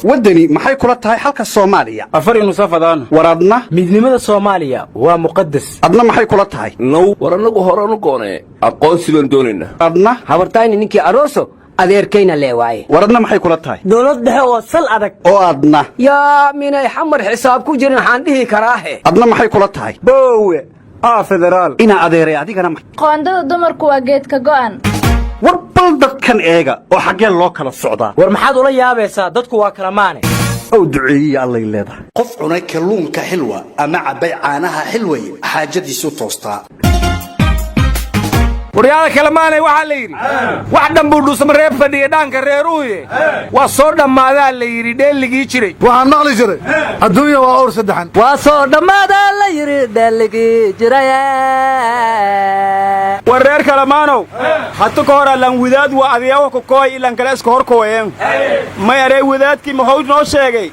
wadani maxay kula tahay halka Soomaaliya afar inu safadaan waradna midnimada Soomaaliya waa muqaddas adna maxay kula tahay no waranagu horanu goone aqoonsi baan doonayna adna habartayni ninkii arooso adeerkayna leewaaye waradna maxay kula tahay dawlad dhexe oo sal adag oo adna yaa minay xamar xisaab ku jirin waxaan dhihi karaahe adna maxay kula tahay boowe federaal ina adeeray adigana qoondada dumarku waa geedka go'an warbal dadkan eega oo xagee loo kala socdaa war maxaad ula yaabaysaa dadku waa kala maane oo duceeyay allay leedahay qof cunay kalluunka xilwa ama cabay caanaha xilway xaajadiisu toostaa waryaada Kalamaanay waxa la yiri wax dhanbuu dhusmareeb fadhiya dhaanka reeruhu waa soo dhamaadaa la yiri dheeligii jiray waxaan maqli jiray adduunya waa or saddexan waa soo dhamaadaa la yiri dheeligii jiray wareer Kalamaanow hatta ka hor lan wadaad waa adiyaw ku kooy ilan kale iska hor kooyeen ma yaray wadaadkii ma hawd noo sheegay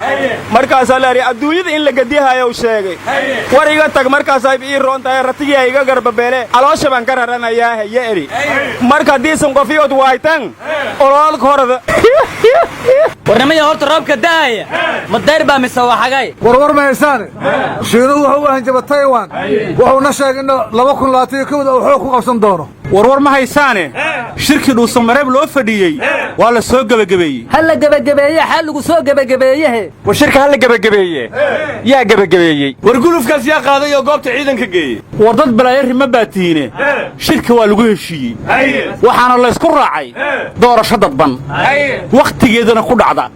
markaas la yiri adduunyada in la gadiyahayo sheegay wariga tag markaas ay ii roontaay ratiga iga garbabeele aloosha baan ka raranayaa yeeri marka diisan qofiyood waaytan olol korada warnamada horta roobka daaya ma dayr baa mise waxagay war ma haysan shiinu wuxuu hanjaba Taiwan wuxuu na sheegay in 2021 uu xoog ku qabsan doono war ma haysaane shirkii dhusmareeb loo fadhiyay waa la soo gabagabeeyay hal gabagabeeyay xal lagu soo gabagabeeyay war shirka hal gabagabeeyay yaa gabagabeeyay war gulufkaas yaa qaaday oo goobta ciidanka geeyay war dad balaayir ma baatiine shirka waa lagu heshiiyay waxaana la isku raacay doorasho dadban waqtigeedana ku dhacda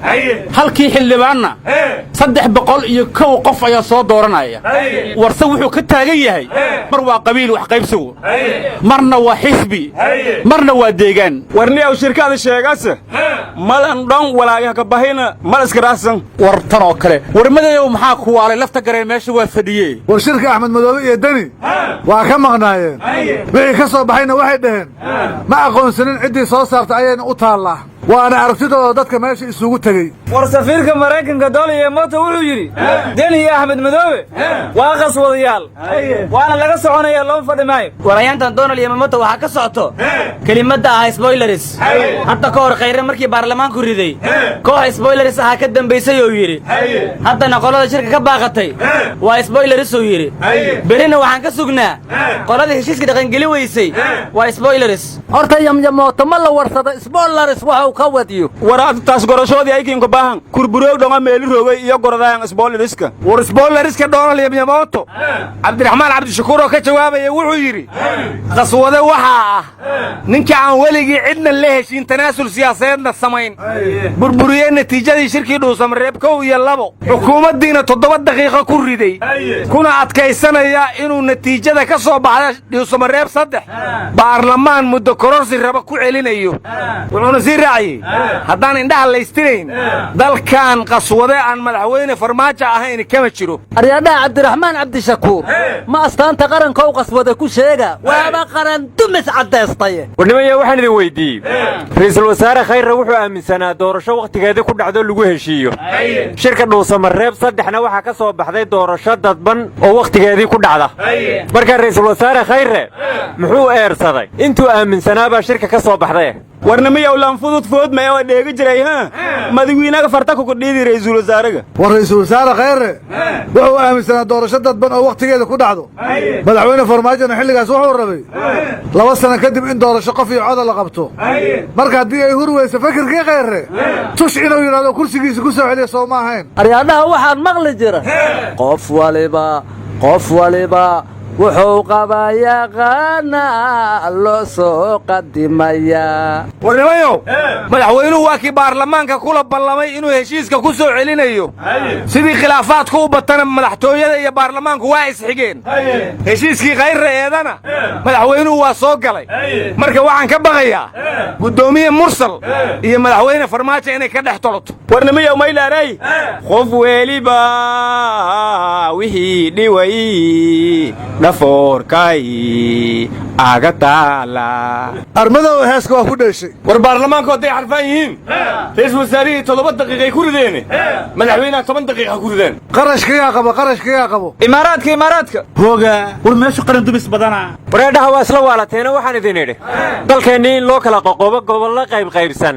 halkii xildhibaanna 301 qof ayaa soo dooranaya warsan wuxuu ka taagan yahay mar waa qabiil wax qaybsigu marna waa xisbi marna waa deegaan warniyow shirkada sheegaas malan dhan walaayaha ka bahayna mal iska raasan war tan oo kale warmadeeyo maxaa ku waalay lafta garee meesha waa fadhiyay war shirka Axmed Madoobe iyo Dani waa ka maqnaayeen wixii ka soo baxayna waxay dhaheen ma aqoonsanin cidii soo saartay ayayna u taallaa waana aragtidooda dadka meesha isugu tagay war safiirka Mareykanka Doliye Moto wuxuu yiri Dani iyo Axmed Madoobe waa qaswadayaal waana laga soconaya loo fadhimay warayantan Donald iyo Moto waxa ka socoto kelimada ah spoilers hadda ka hor khayr markii baarlamaanku riday koox spoilers ah ka dambeysay oo yiri hadda qolada shirka ka baaqatay waa spoilers oo yiri berina waxaan ka sugnaa qolada heshiiska dhaqan gali weysay waa spoilers horta Moto ma la warsada spoilers waxa ka wadiyo waraad taas gorashoodii ay kiin ku baahan kurburoog dhanga meel roogay iyo goradaan spoileriska war spoileriska Donald iyo Moto Cabdiraxmaan Cabdishakuur oo ka jawaabay wuxuu yiri qaswada waxa ninka aan waligi cidna la heshiin tanaasul siyaasadeedna samayn burburiyay natiijadii shirkii dhusmareeb 1 iyo 2 xukuumaddiina 7 daqiiqo ku riday kuna adkaysanaya inuu natiijada ka soo baxday dhusmareeb 3 baarlamaan muddo kororsi raba ku celinayo wuxuuna si raacay haddaan indhaha la istirayn dalkan qaswade aan madaxweyne farmaajo ahayn kama jiro aryaadaha Cabdiraxmaan Cabdishakuur ma astaanta qaranka u qaswada ku sheega waaba qaran dumis cadeystay warnimada waxaan idin weydiiyay ra'iisul wasaare khayr wuxuu aaminsanaa doorasho waqtigeeda ku dhacdo lagu heshiiyo shirka dhusmareeb 3na waxa ka soo baxday doorasho dadban oo waqtigeedii ku dhacda marka ra'iisul wasaare khayr muxuu eersaday intuu aaminsanaaba shirka ka soo baxday warnamiyow laan fudud food ma oo dheega jiray madaxweynaha farta ku dhidi ra'iisul wasaaraha war ra'iisul wasaare khayr wuxuu aaminsanaa doorasho dadban oo waqtigeeda ku dhacdo madaxweyne farmaajona xilligaas wuxuu rabay 2 sano kadib in doorasho qof iyo cod la qabto marka hadii ay hurweyso fikirkii khayr tush inuu yiraahdo kursigiisa ku soo celiyo soo ma ahayn aryaadaha waxaan maqli jira qof waliba wuxuu qabayaa qana loo soo qadimaya warnamayo madaxweynuhu waa kii baarlamaanka kula ballamay inuu heshiiska ku soo celinayo sidii khilaafaadku u batana madaxtooyada iyo baarlamaanku waa isxigeen heshiiskii khayr eedana madaxweynuhu waa soo galay marka waxaan ka baqayaa gudoomiye mursal iyo madaxweyne farmaajo inay ka dhex toloto warnamayo ma ilaaray qof waliba wixii dhiway dhafoorkay aga taala armadow heeska waa ku dheeshay war baarlamaanku hadday xarfaan yihiin ra'iisul wasaarihii 7 daqiiqay ku rideen madaxweynaha 10 daqiiqa ku rideen qarashkiyaa qabo imaaraadka hooga war meeshu qaran dumis badana wareedhaha waa isla waalateena waxaan idin idhi dalkeennii in loo kala qoqobo gobollo qaybsan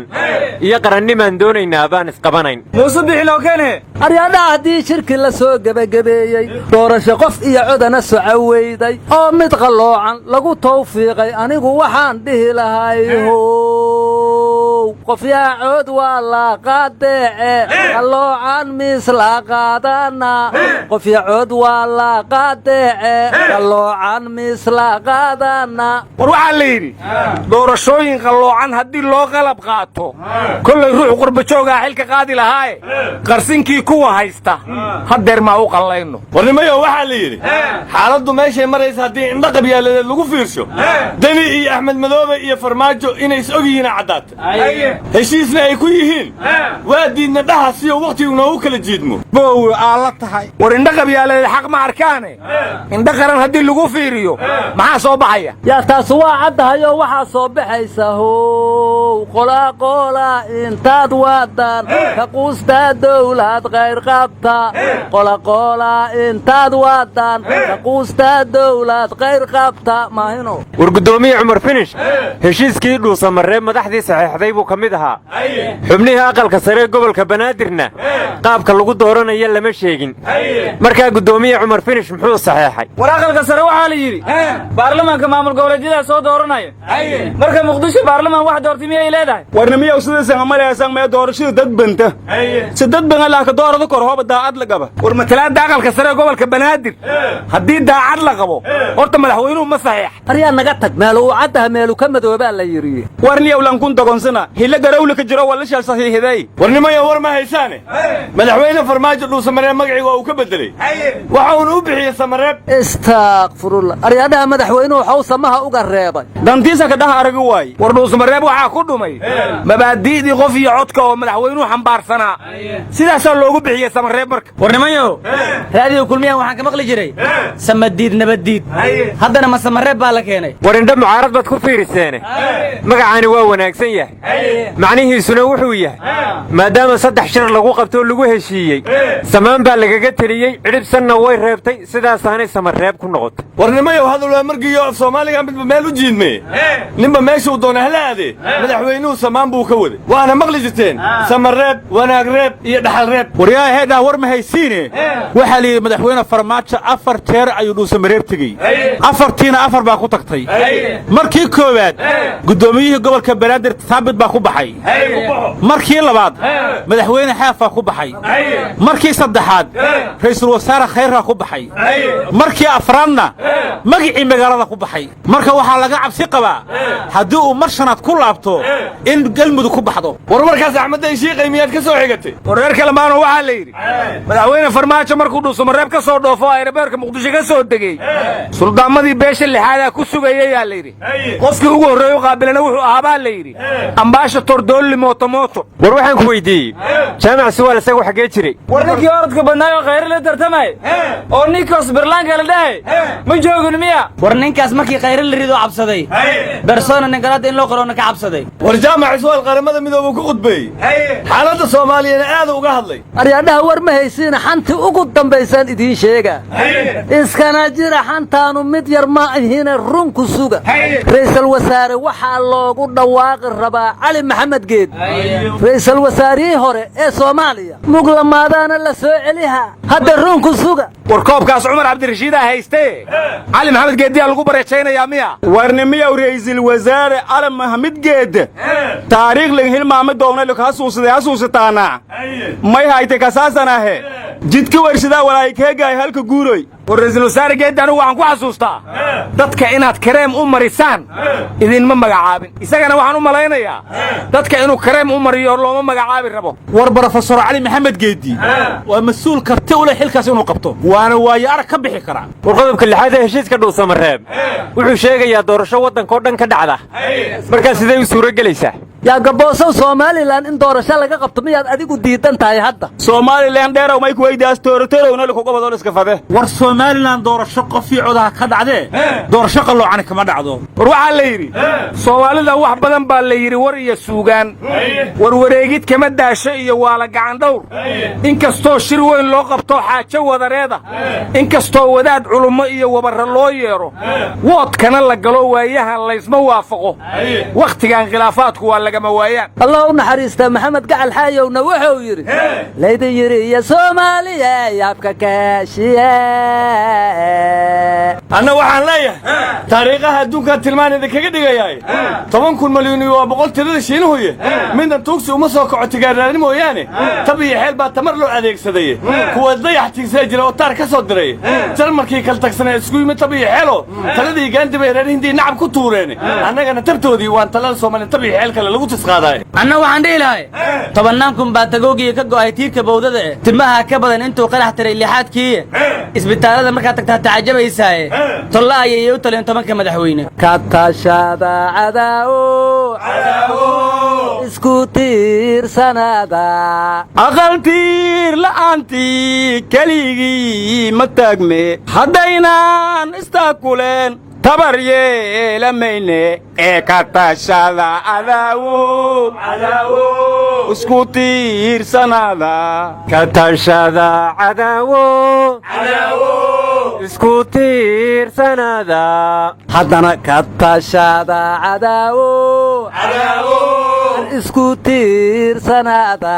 iyo qarannimaan doonaynaa baan isqabanayn muuse bixiloo keene aryaadhaha haddii shirki la soo gebagabeeyey doorasho qof iyo codana socoweyday oo mid qalloocan lagu tawfiiqay anigu waxaan dhihi lahay how qofyaa cood waa la qaadeece qalloocan miis la qaadana qofya cood waa la qaadeece qalloocan miis la qaadana war waxaa la yidhi doorashooyin qalloocan haddii loo qalab qaato kollay ruux qurbajoogaa xilka qaadi lahaaye qarsinkii kuwa haysta haddeer maa u qallayno warnimayo waxaa la yidhi xaaladdu meeshay maraysa haddii indha qabyaaladeed lagu fiirsho deni iyo axmed madoobe iyo farmaajo inay is og yihiin caddaata heshiisna ay ku yihiin waa diidna dhaha siyo wakhtigu noogu kala jiidmo boowe aa la tahay war indha qabyaaladeed xaq ma arkaane indha qaran haddii lagu fiiriyo maxaa soo baxaya yaa taas waa caddahayoo waxaa soo baxaysa how qolaqola intaad waadaan ka quustaa dawlad qayr qabta qolaqola intaad waadaan ka quustaa dawlad qayr qabta maahino war guddoomiye cumar finish heshiiskii dhuusamareeb madaxdii saxeexday buu ka mid ahaa xubnihii aqalka sare ee gobolka banaadirna qaabka lagu dooranayo lama sheegin markaa guddoomiye cumar finish muxuu saxeexay war aqalka sare waxaa la yidhi baarlamaanka maamul goboleedyada soo dooranaya marka muqdisho baarlamaan wax doortay miyay leedahay warnimiyow sidaysan amaleeysan mee doorashada dad banta si dad badan laaka doorada kor hooba daacad la qaba war matalaada aqalka sare ee gobolka banaadir haddii daacad la qabo horta madaxweynuhu ma saxiix aryaa naga tag meel uu caddaha meelu ka madoobaa la yidhi warniyow lankun dagonsana hila garawle ka jiro waa la shal saxiixiday warnimayo war ma haysaane madaxweyne farmaajo dhuusamaree magaciga waa uu ka bedelay waxa uuna u bixiyey samareeb istaaqfirullah aryaadhaha madaxweynuhu waxau samaha uga reebay dantiisa ka dhaha aragi waaye war dhuusamareeb waxaa ku dhumay mabaadi'dii qof iyo codka oo madaxweynuhu xambaarsanaa sidaasaa loogu bixiyey samareeb marka warnimayo raadiyo kulmiyahan waxaan ka maqli jiray samadiid nabaddiid haddana ma samareeb baa la keenay war indha mucaarad baad ku fiiriseene magacaani waa wanaagsan yahay macnihiisuna wuxuu yahay maadaama 3 shir lagu qabto lagu heshiiyey samaan baa lagaga teliyey cidhibsanna way reebtay sidaasaanay samareeb ku noqotay warnimayow hadalwaa margiyo soomaaliga midba meel u jiidmee ninba meeshuu doona hala aadee madaxweynuhu samaan buu ka waday waana maqli jirteen samareeb wanaag reeb iyo dhaxal reeb waryaa heedhaa war ma haysiine waxaa la yidhi madaxweyne farmaajo 4 jeer ayuu dhuusamareeb tegey 4tiina 4 baa ku tagtay markii koowaad guddoomiyihii gobolka banaadir saabit baa ku baxay markii labaad madaxweyne xaafaa ku baxay markii saddexaad ra'iisul wasaare khayrraa ku baxay markii afraadna magicii magaalada ku baxay marka waxaa laga cabsi qabaa haddii uu mar shanaad ku laabto in galmudug ku baxdo war markaas axmedday shiiqay miyaad ka soo xigatay wareer kalamaano waxaa la yidhi madaxweyne farmaajo markuu dhuusamareeb ka soo dhoofo ayrabeerka muqdisho ka soo degey suldaamadii beesha lixaadaa ku sugayayaa la yidhi qofkii ugu horreeyo qaabilana wuxuu ahaabaa la yidhi ambaashator doolli mootomooto war waxaan ku weydiiyey jaamac suwaal isagu xaggee jiray war ninkii orodka badnaayoo khayre la tartamay oo ninkos birlaanka la dhahay ma joogin miya war ninkaas markii khayre la ridoo cabsaday bersona ninkalaada in loo qaroona ka cabsaday war jaamac suwaal qaramada midooba ku khudbeeyey xaaladda soomaaliyana aada uga hadlay aryaadhaha war ma haysiina xanti ugu dambaysaan idiin sheega iskana jira xantaanu mid yar ma ahine runku suga ra'iisul wasaare waxaa loogu dhawaaqi rabaa cali maxamed geed ra'iisul wasaarihii hore ee Soomaaliya muglamaadaana la soo celiha hadda runku suga war koobkaas Cumar Cabdirashiid haystee cali maxamed geed lagu bareeynaya miya warnimiyow ra'iisul wasaare cali maxamed geed taariikh la hilmaamo doona la xasuusataana may hayte kasaasanahe jidka warshada walaay keegay halka guuroy war ra'iisul wasaare geed anigu waxaan ku xasuustaa dadka inaad kareem u marisaan idinma magacaabin isagana waxaan u malaynayaa dadka inuu kareem u mariyo looma magacaabi rabo war professor cali maxamed geedi waa mas'uul karti u leh xilkaas inuu qabto waana waayo arag ka bixi kara war qodobka lixaad ee heshiiska dhuusamareeb wuxuu sheegayaa doorasho waddanka oo dhan ka dhacda markaa sidee u suura gelaysaa yaa gaboosow Soomaaliland in doorasho laga qabto miyaad adigu diidan tahay hadda Soomaaliland dheerow may ku weydaas toortoorowna lagu qabado iska fade war somalilan doorasho qof iyo codaha ka dhacdee doorasho qalloocani kama dhacdo war waxaa la yidhi soomaalida wax badan baa la yidhi war iyo suugaan warwareegid kama daasho iyo waa la gacan dhowr inkastoo shir weyn loo qabto xaajo wadareeda inkastoo wadaad culummo iyo wabarra loo yeedho woodkana la galo waayahan laysma waafaqo wakhtigan khilaafaadku waa lagama waayaan allah u naxariista maxamed gacal xaayowna wuxuu yidhi laydin yidhi iyo soomaaliya yaabka kaashiye anna waxaan leeyahay taariikhaha adduunkan tilmaan idinkaga dhigayaay 10,000 malyan waa 100 tirada shiinuhuye midna tuugsi uma soo kaco tigaarraani mooyaane tab iyo xeel baa tamar loo adeegsaday kuwa dayax tiigsaa jira oo taar ka soo diray jarmarkii kala tagsanay isku yimid tab iyo xeelo taladii gaandi bay reer hindii nacab ku tuureen annagana tabtoodii waan talada Soomaaliya tab iyo xeel kale lagu tisqaaday anna waxaan dhihi lahay 10,000 baa tagoogiga ka go'ay tiirka bowdada timaha ka badan intuu qarax tiray lixaadkii isbitaalada markaa tagtaa tacajabaysaa tolla ayay u taleen 10 madaxweyne ka tashada cadaawo isku tiirsanada aqal tiir la'aantii keligii ma taagme haddaynan istaakuleen tabar yeelamayne ee ka tashada cadaawo isku tiirsanada ka tashada cadaawo isku tiirsanada haddana ka tashada cadaawo isku tiirsanada